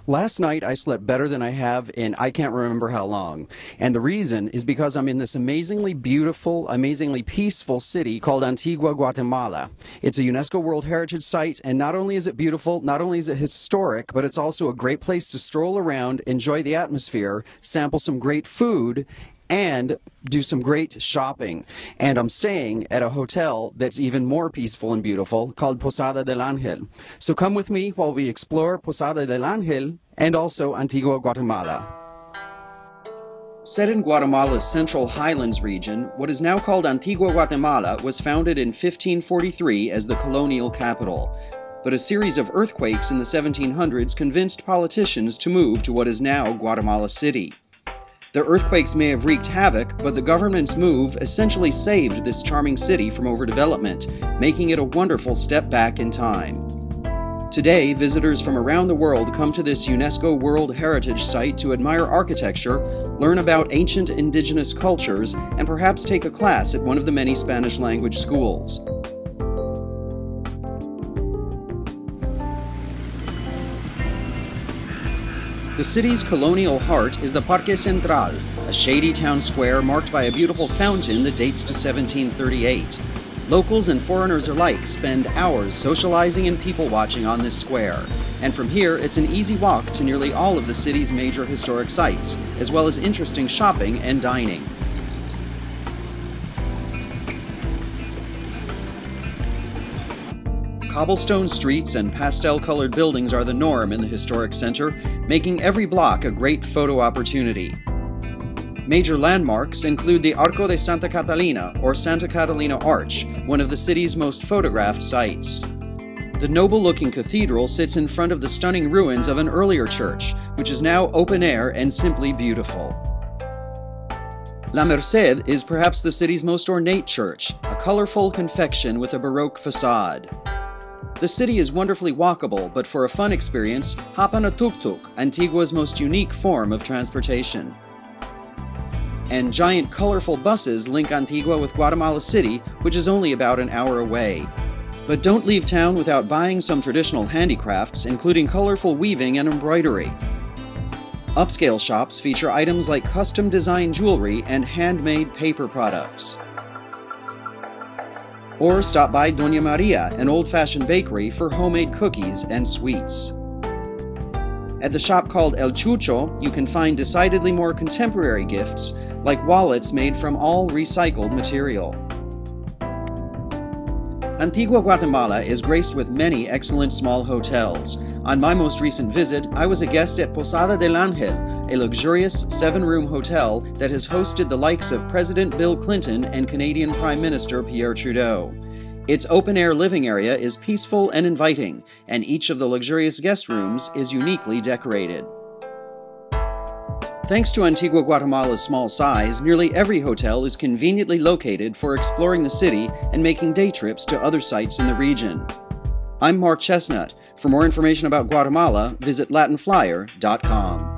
Last night I slept better than I have in I can't remember how long. And the reason is because I'm in this amazingly beautiful, amazingly peaceful city called Antigua Guatemala. It's a UNESCO World Heritage Site, and not only is it beautiful, not only is it historic, but it's also a great place to stroll around, enjoy the atmosphere, sample some great food, and do some great shopping. And I'm staying at a hotel that's even more peaceful and beautiful called Posada del Ángel. So come with me while we explore Posada del Ángel and also Antigua Guatemala. Set in Guatemala's central highlands region, what is now called Antigua Guatemala was founded in 1543 as the colonial capital. But a series of earthquakes in the 1700s convinced politicians to move to what is now Guatemala City. The earthquakes may have wreaked havoc, but the government's move essentially saved this charming city from overdevelopment, making it a wonderful step back in time. Today, visitors from around the world come to this UNESCO World Heritage Site to admire architecture, learn about ancient indigenous cultures, and perhaps take a class at one of the many Spanish-language schools. The city's colonial heart is the Parque Central, a shady town square marked by a beautiful fountain that dates to 1738. Locals and foreigners alike spend hours socializing and people-watching on this square. And from here, it's an easy walk to nearly all of the city's major historic sites, as well as interesting shopping and dining. Cobblestone streets and pastel-colored buildings are the norm in the historic center, making every block a great photo opportunity. Major landmarks include the Arco de Santa Catalina, or Santa Catalina Arch, one of the city's most photographed sites. The noble-looking cathedral sits in front of the stunning ruins of an earlier church, which is now open air and simply beautiful. La Merced is perhaps the city's most ornate church, a colorful confection with a Baroque facade. The city is wonderfully walkable, but for a fun experience, hop on a tuk-tuk, Antigua's most unique form of transportation. And giant colorful buses link Antigua with Guatemala City, which is only about an hour away. But don't leave town without buying some traditional handicrafts, including colorful weaving and embroidery. Upscale shops feature items like custom-designed jewelry and handmade paper products. Or stop by Doña Maria, an old-fashioned bakery for homemade cookies and sweets. At the shop called El Chucho, you can find decidedly more contemporary gifts, like wallets made from all recycled material. Antigua Guatemala is graced with many excellent small hotels. On my most recent visit, I was a guest at Posada del Ángel, a luxurious 7-room hotel that has hosted the likes of President Bill Clinton and Canadian Prime Minister Pierre Trudeau. Its open-air living area is peaceful and inviting, and each of the luxurious guest rooms is uniquely decorated. Thanks to Antigua Guatemala's small size, nearly every hotel is conveniently located for exploring the city and making day trips to other sites in the region. I'm Mark Chestnut. For more information about Guatemala, visit LatinFlyer.com.